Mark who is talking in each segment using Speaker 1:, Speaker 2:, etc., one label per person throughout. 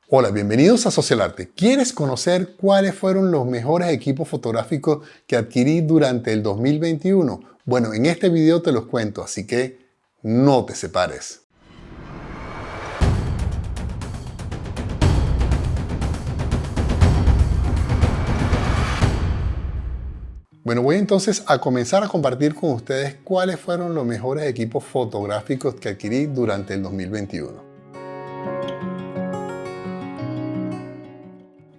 Speaker 1: Hola, bienvenidos a Socialarte. ¿Quieres conocer cuáles fueron los mejores equipos fotográficos que adquirí durante el 2021? Bueno, en este video te los cuento, así que no te separes. Bueno, voy entonces a comenzar a compartir con ustedes cuáles fueron los mejores equipos fotográficos que adquirí durante el 2021.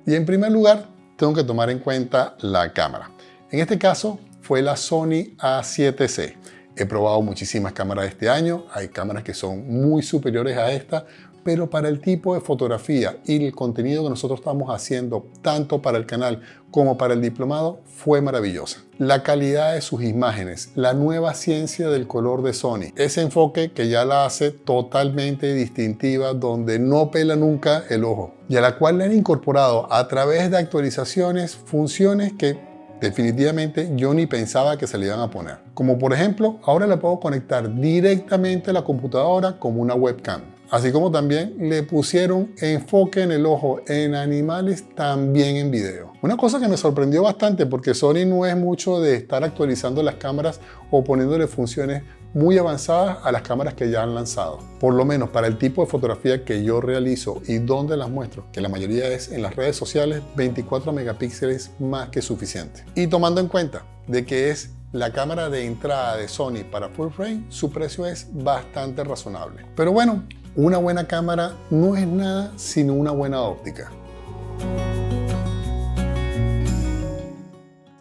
Speaker 1: Y en primer lugar, tengo que tomar en cuenta la cámara. En este caso, fue la Sony A7C. He probado muchísimas cámaras este año. Hay cámaras que son muy superiores a esta, pero para el tipo de fotografía y el contenido que nosotros estamos haciendo, tanto para el canal como para el diplomado, fue maravillosa. La calidad de sus imágenes, la nueva ciencia del color de Sony, ese enfoque que ya la hace totalmente distintiva, donde no pela nunca el ojo, y a la cual le han incorporado a través de actualizaciones funciones que definitivamente yo ni pensaba que se le iban a poner. Como por ejemplo, ahora la puedo conectar directamente a la computadora como una webcam. Así como también le pusieron enfoque en el ojo en animales, también en video. Una cosa que me sorprendió bastante porque Sony no es mucho de estar actualizando las cámaras o poniéndole funciones muy avanzadas a las cámaras que ya han lanzado. Por lo menos para el tipo de fotografía que yo realizo y donde las muestro, que la mayoría es en las redes sociales, 24 megapíxeles más que suficiente. Y tomando en cuenta de que es la cámara de entrada de Sony para full frame, su precio es bastante razonable. Pero bueno, una buena cámara no es nada sino una buena óptica.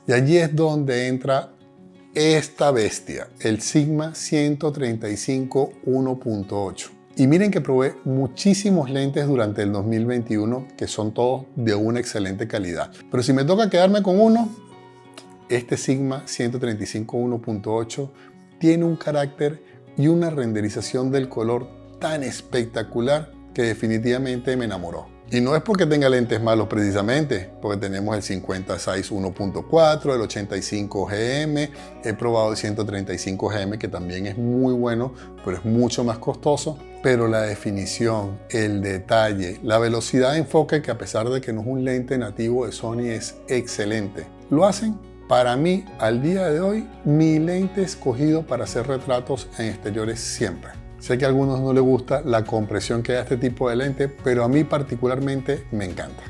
Speaker 1: Y allí es donde entra esta bestia, el Sigma 135 1.8. Y miren que probé muchísimos lentes durante el 2021 que son todos de una excelente calidad. Pero si me toca quedarme con uno, este Sigma 135 1.8 tiene un carácter y una renderización del color tan espectacular que definitivamente me enamoró. Y no es porque tenga lentes malos precisamente, porque tenemos el 50-6 1.4, el 85 GM, he probado el 135 GM que también es muy bueno, pero es mucho más costoso. Pero la definición, el detalle, la velocidad de enfoque, que a pesar de que no es un lente nativo de Sony, es excelente. Lo hacen, para mí, al día de hoy, mi lente escogido para hacer retratos en exteriores siempre. Sé que a algunos no les gusta la compresión que da este tipo de lente, pero a mí particularmente me encanta.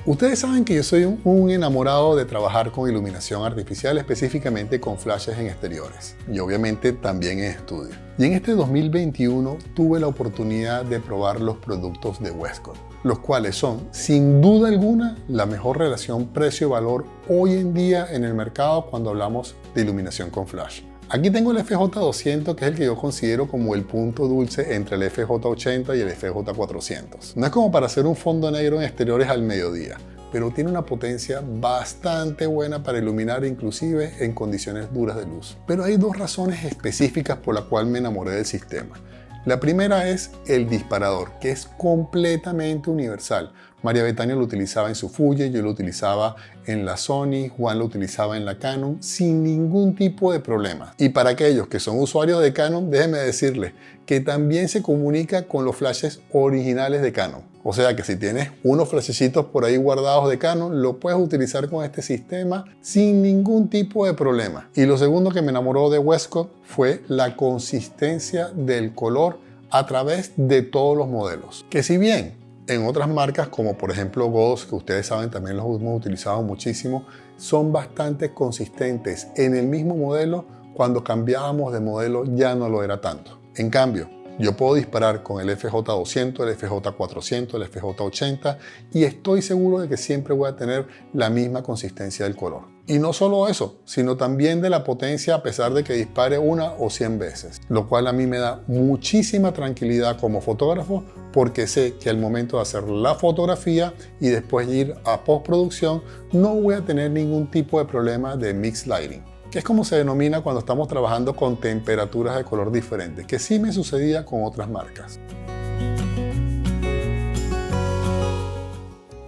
Speaker 1: Ustedes saben que yo soy un enamorado de trabajar con iluminación artificial, específicamente con flashes en exteriores y obviamente también en estudio. Y en este 2021 tuve la oportunidad de probar los productos de Westcott, los cuales son, sin duda alguna, la mejor relación precio-valor hoy en día en el mercado cuando hablamos de iluminación con flash. Aquí tengo el FJ200, que es el que yo considero como el punto dulce entre el FJ80 y el FJ400. No es como para hacer un fondo negro en exteriores al mediodía, pero tiene una potencia bastante buena para iluminar inclusive en condiciones duras de luz. Pero hay dos razones específicas por las cuales me enamoré del sistema. La primera es el disparador, que es completamente universal. María Betania lo utilizaba en su Fuji, yo lo utilizaba en la Sony, Juan lo utilizaba en la Canon, sin ningún tipo de problema. Y para aquellos que son usuarios de Canon, déjenme decirles que también se comunica con los flashes originales de Canon. O sea que si tienes unos flashecitos por ahí guardados de Canon, lo puedes utilizar con este sistema sin ningún tipo de problema. Y lo segundo que me enamoró de Westcott fue la consistencia del color a través de todos los modelos. Que si bien en otras marcas, como por ejemplo Godos, que ustedes saben también los hemos utilizado muchísimo, son bastante consistentes en el mismo modelo, cuando cambiábamos de modelo ya no lo era tanto. En cambio, yo puedo disparar con el FJ200, el FJ400, el FJ80 y estoy seguro de que siempre voy a tener la misma consistencia del color. Y no solo eso, sino también de la potencia a pesar de que dispare una o 100 veces. Lo cual a mí me da muchísima tranquilidad como fotógrafo porque sé que al momento de hacer la fotografía y después ir a postproducción no voy a tener ningún tipo de problema de mixed lighting, que es como se denomina cuando estamos trabajando con temperaturas de color diferentes, que sí me sucedía con otras marcas.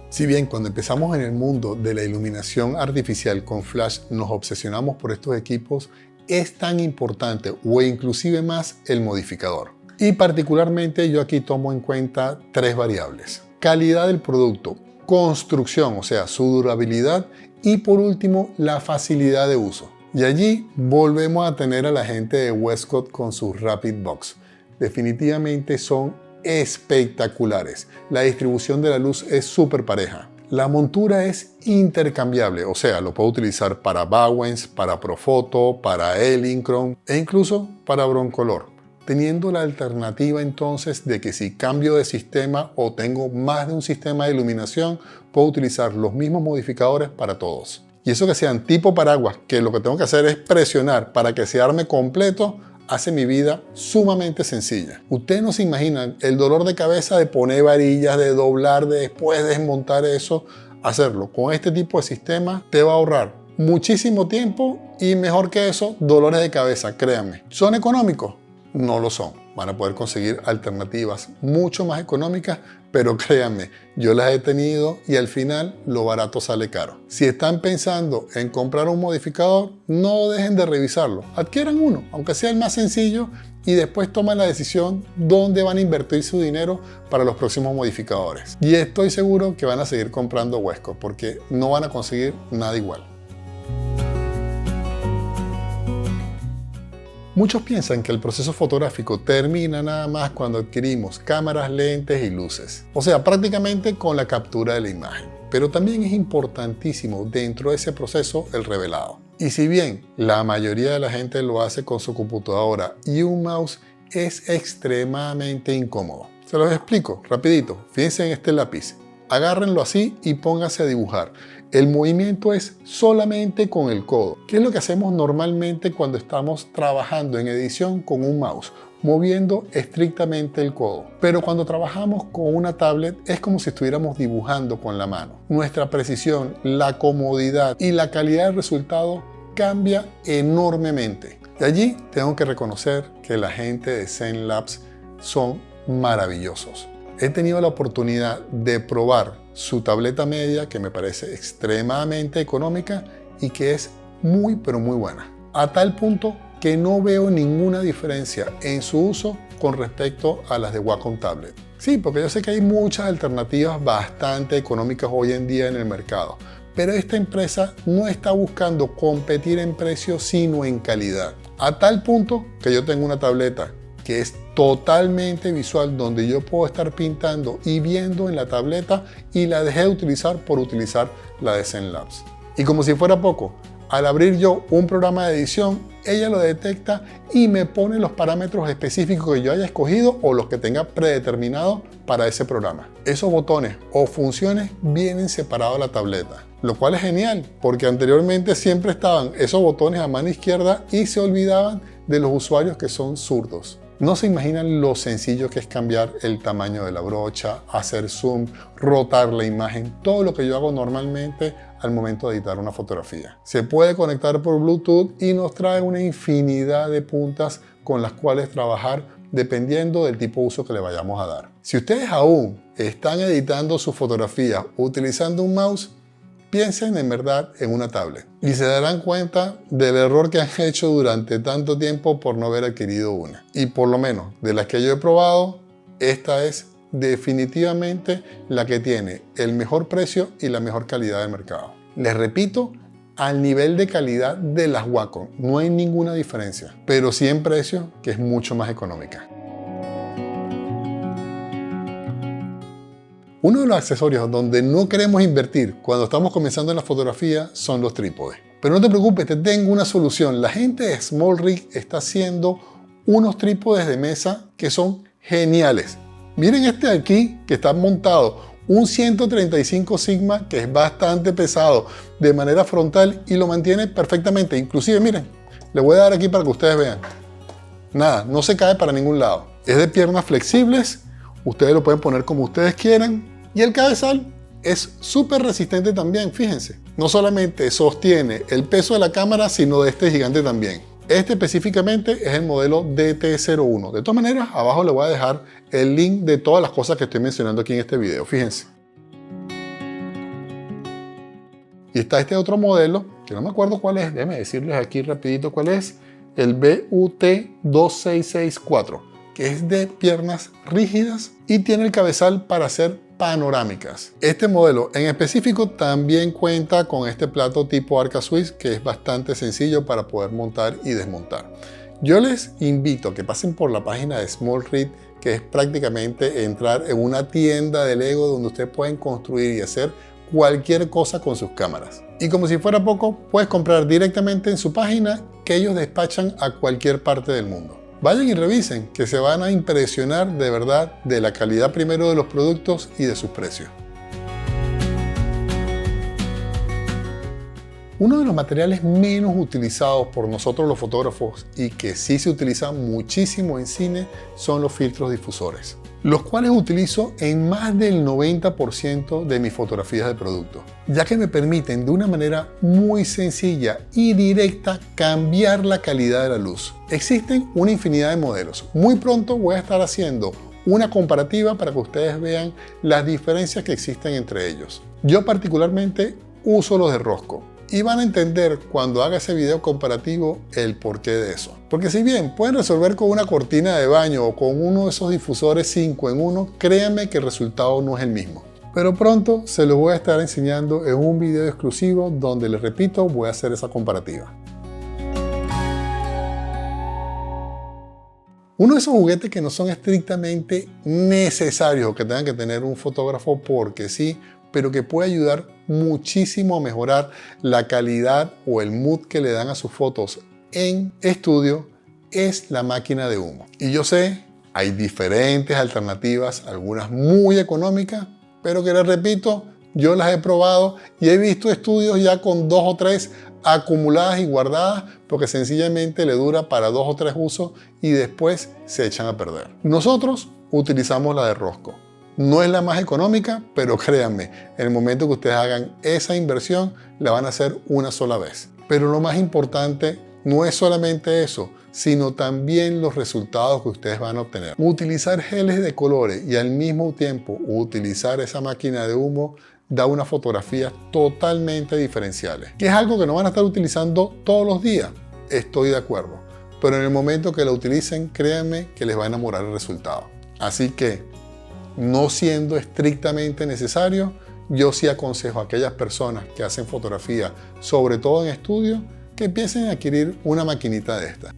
Speaker 1: Si bien cuando empezamos en el mundo de la iluminación artificial con flash nos obsesionamos por estos equipos, es tan importante o inclusive más el modificador. Y particularmente yo aquí tomo en cuenta 3 variables: calidad del producto, construcción, o sea, su durabilidad, y por último, la facilidad de uso. Y allí volvemos a tener a la gente de Westcott con sus Rapid Box. Definitivamente son espectaculares. La distribución de la luz es súper pareja. La montura es intercambiable, o sea, lo puedo utilizar para Bowens, para Profoto, para Elinchron e incluso para Broncolor, teniendo la alternativa entonces de que si cambio de sistema o tengo más de un sistema de iluminación, puedo utilizar los mismos modificadores para todos. Y eso que sean tipo paraguas, que lo que tengo que hacer es presionar para que se arme completo, hace mi vida sumamente sencilla. Ustedes no se imaginan el dolor de cabeza de poner varillas, de doblar, de después desmontar eso. Hacerlo con este tipo de sistema te va a ahorrar muchísimo tiempo y, mejor que eso, dolores de cabeza, créanme. ¿Son económicos? No lo son. Van a poder conseguir alternativas mucho más económicas, pero créanme, yo las he tenido y al final lo barato sale caro. Si están pensando en comprar un modificador, no dejen de revisarlo. Adquieran uno, aunque sea el más sencillo, y después toman la decisión dónde van a invertir su dinero para los próximos modificadores. Y estoy seguro que van a seguir comprando Westcott porque no van a conseguir nada igual. Muchos piensan que el proceso fotográfico termina nada más cuando adquirimos cámaras, lentes y luces. O sea, prácticamente con la captura de la imagen. Pero también es importantísimo dentro de ese proceso el revelado. Y si bien la mayoría de la gente lo hace con su computadora y un mouse, es extremadamente incómodo. Se los explico rapidito. Fíjense en este lápiz. Agárrenlo así y pónganse a dibujar. El movimiento es solamente con el codo, que es lo que hacemos normalmente cuando estamos trabajando en edición con un mouse, moviendo estrictamente el codo. Pero cuando trabajamos con una tablet es como si estuviéramos dibujando con la mano. Nuestra precisión, la comodidad y la calidad del resultado cambia enormemente. De allí tengo que reconocer que la gente de Zenlabs son maravillosos. He tenido la oportunidad de probar su tableta media, que me parece extremadamente económica y que es muy pero muy buena. A tal punto que no veo ninguna diferencia en su uso con respecto a las de Wacom Tablet. Sí, porque yo sé que hay muchas alternativas bastante económicas hoy en día en el mercado, pero esta empresa no está buscando competir en precio sino en calidad. A tal punto que yo tengo una tableta que es totalmente visual, donde yo puedo estar pintando y viendo en la tableta, y la dejé de utilizar por utilizar la de Zenlabs. Y como si fuera poco, al abrir yo un programa de edición, ella lo detecta y me pone los parámetros específicos que yo haya escogido o los que tenga predeterminados para ese programa. Esos botones o funciones vienen separados de la tableta, lo cual es genial, porque anteriormente siempre estaban esos botones a mano izquierda y se olvidaban de los usuarios que son zurdos. No se imaginan lo sencillo que es cambiar el tamaño de la brocha, hacer zoom, rotar la imagen, todo lo que yo hago normalmente al momento de editar una fotografía. Se puede conectar por Bluetooth y nos trae una infinidad de puntas con las cuales trabajar dependiendo del tipo de uso que le vayamos a dar. Si ustedes aún están editando sus fotografías utilizando un mouse, piensen en verdad en una tablet y se darán cuenta del error que han hecho durante tanto tiempo por no haber adquirido una. Y por lo menos de las que yo he probado, esta es definitivamente la que tiene el mejor precio y la mejor calidad del mercado. Les repito, al nivel de calidad de las Wacom no hay ninguna diferencia, pero sí en precio, que es mucho más económica. Uno de los accesorios donde no queremos invertir cuando estamos comenzando en la fotografía son los trípodes. Pero no te preocupes, te tengo una solución. La gente de Small Rig está haciendo unos trípodes de mesa que son geniales. Miren este de aquí que está montado, un 135 Sigma que es bastante pesado de manera frontal y lo mantiene perfectamente. Inclusive, miren, le voy a dar aquí para que ustedes vean. Nada, no se cae para ningún lado. Es de piernas flexibles. Ustedes lo pueden poner como ustedes quieran. Y el cabezal es súper resistente también, fíjense. No solamente sostiene el peso de la cámara, sino de este gigante también. Este específicamente es el modelo DT01. De todas maneras, abajo le voy a dejar el link de todas las cosas que estoy mencionando aquí en este video, fíjense. Y está este otro modelo, que no me acuerdo cuál es. Déjenme decirles aquí rapidito cuál es. El BUT2664. que es de piernas rígidas y tiene el cabezal para hacer panorámicas. Este modelo en específico también cuenta con este plato tipo arca swiss, que es bastante sencillo para poder montar y desmontar. Yo les invito a que pasen por la página de SmallRig, que es prácticamente entrar en una tienda de Lego donde ustedes pueden construir y hacer cualquier cosa con sus cámaras. Y como si fuera poco, puedes comprar directamente en su página, que ellos despachan a cualquier parte del mundo. Vayan y revisen, que se van a impresionar de verdad de la calidad primero de los productos y de sus precios. Uno de los materiales menos utilizados por nosotros los fotógrafos y que sí se utiliza muchísimo en cine son los filtros difusores, los cuales utilizo en más del 90% de mis fotografías de producto, ya que me permiten de una manera muy sencilla y directa cambiar la calidad de la luz. Existen una infinidad de modelos. Muy pronto voy a estar haciendo una comparativa para que ustedes vean las diferencias que existen entre ellos. Yo particularmente uso los de Rosco. Y van a entender cuando haga ese video comparativo el porqué de eso. Porque si bien pueden resolver con una cortina de baño o con uno de esos difusores 5 en 1, créanme que el resultado no es el mismo. Pero pronto se los voy a estar enseñando en un video exclusivo donde, les repito, voy a hacer esa comparativa. Uno de esos juguetes que no son estrictamente necesarios o que tengan que tener un fotógrafo porque sí, pero que puede ayudar muchísimo a mejorar la calidad o el mood que le dan a sus fotos en estudio, es la máquina de humo. Y yo sé, hay diferentes alternativas, algunas muy económicas, pero que les repito, yo las he probado y he visto estudios ya con 2 o 3 acumuladas y guardadas porque sencillamente le dura para 2 o 3 usos y después se echan a perder. Nosotros utilizamos la de Rosco. No es la más económica, pero créanme, en el momento que ustedes hagan esa inversión, la van a hacer una sola vez. Pero lo más importante no es solamente eso, sino también los resultados que ustedes van a obtener. Utilizar geles de colores y al mismo tiempo utilizar esa máquina de humo da unas fotografías totalmente diferenciales. Que es algo que no van a estar utilizando todos los días, estoy de acuerdo. Pero en el momento que la utilicen, créanme que les va a enamorar el resultado. Así que, no siendo estrictamente necesario, yo sí aconsejo a aquellas personas que hacen fotografía, sobre todo en estudio, que empiecen a adquirir una maquinita de esta.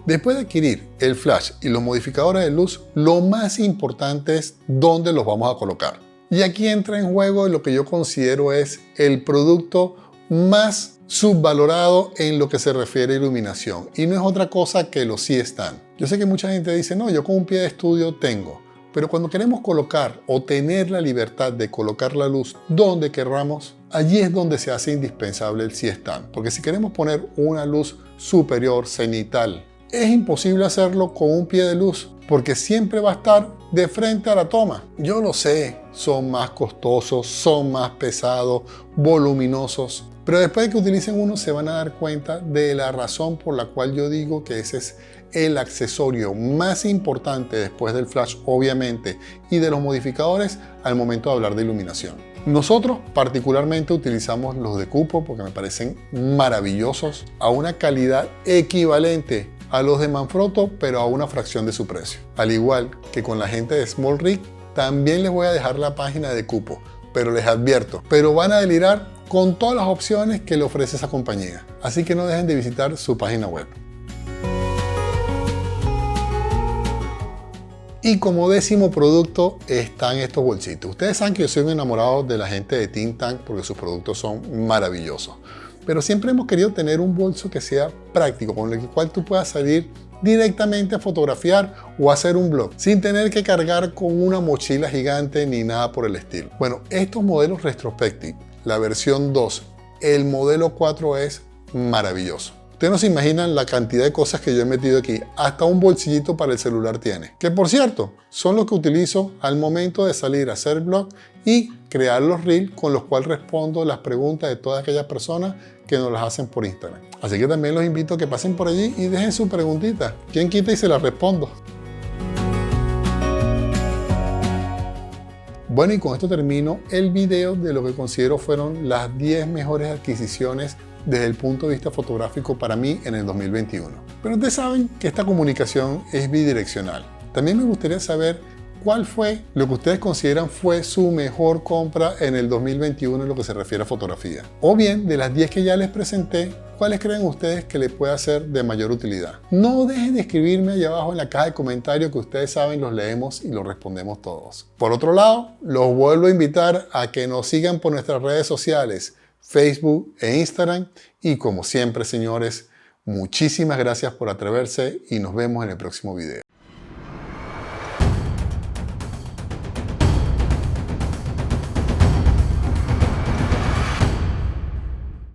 Speaker 1: Después de adquirir el flash y los modificadores de luz, lo más importante es dónde los vamos a colocar. Y aquí entra en juego lo que yo considero es el producto más subvalorado en lo que se refiere a iluminación. Y no es otra cosa que los C-Stand. Yo sé que mucha gente dice, no, yo con un pie de estudio tengo. Pero cuando queremos colocar o tener la libertad de colocar la luz donde querramos, allí es donde se hace indispensable el C-Stand. Porque si queremos poner una luz superior, cenital, es imposible hacerlo con un pie de luz porque siempre va a estar de frente a la toma. Yo lo sé, son más costosos, son más pesados, voluminosos. Pero después de que utilicen uno se van a dar cuenta de la razón por la cual yo digo que ese es el accesorio más importante después del flash, obviamente, y de los modificadores al momento de hablar de iluminación. Nosotros particularmente utilizamos los de Cupo porque me parecen maravillosos, a una calidad equivalente a los de Manfrotto, pero a una fracción de su precio. Al igual que con la gente de SmallRig, también les voy a dejar la página de Cupo, pero les advierto, pero van a delirar con todas las opciones que le ofrece esa compañía. Así que no dejen de visitar su página web. Y como 10º producto están estos bolsitos. Ustedes saben que yo soy un enamorado de la gente de Think Tank porque sus productos son maravillosos. Pero siempre hemos querido tener un bolso que sea práctico, con el cual tú puedas salir directamente a fotografiar o hacer un blog, sin tener que cargar con una mochila gigante ni nada por el estilo. Bueno, estos modelos Retrospective, la versión 2, el modelo 4 es maravilloso. Ustedes no se imaginan la cantidad de cosas que yo he metido aquí. Hasta un bolsillito para el celular tiene. Que por cierto, son los que utilizo al momento de salir a hacer blog y crear los reels con los cuales respondo las preguntas de todas aquellas personas que nos las hacen por Instagram. Así que también los invito a que pasen por allí y dejen su preguntita. ¿Quién quita y se las respondo? Bueno, y con esto termino el video de lo que considero fueron las 10 mejores adquisiciones desde el punto de vista fotográfico para mí en el 2021. Pero ustedes saben que esta comunicación es bidireccional. También me gustaría saber cuál fue lo que ustedes consideran fue su mejor compra en el 2021 en lo que se refiere a fotografía. O bien, de las 10 que ya les presenté, ¿cuáles creen ustedes que les pueda ser de mayor utilidad? No dejen de escribirme allá abajo en la caja de comentarios, que ustedes saben, los leemos y los respondemos todos. Por otro lado, los vuelvo a invitar a que nos sigan por nuestras redes sociales, Facebook e Instagram. Y como siempre, señores, muchísimas gracias por atreverse y nos vemos en el próximo video.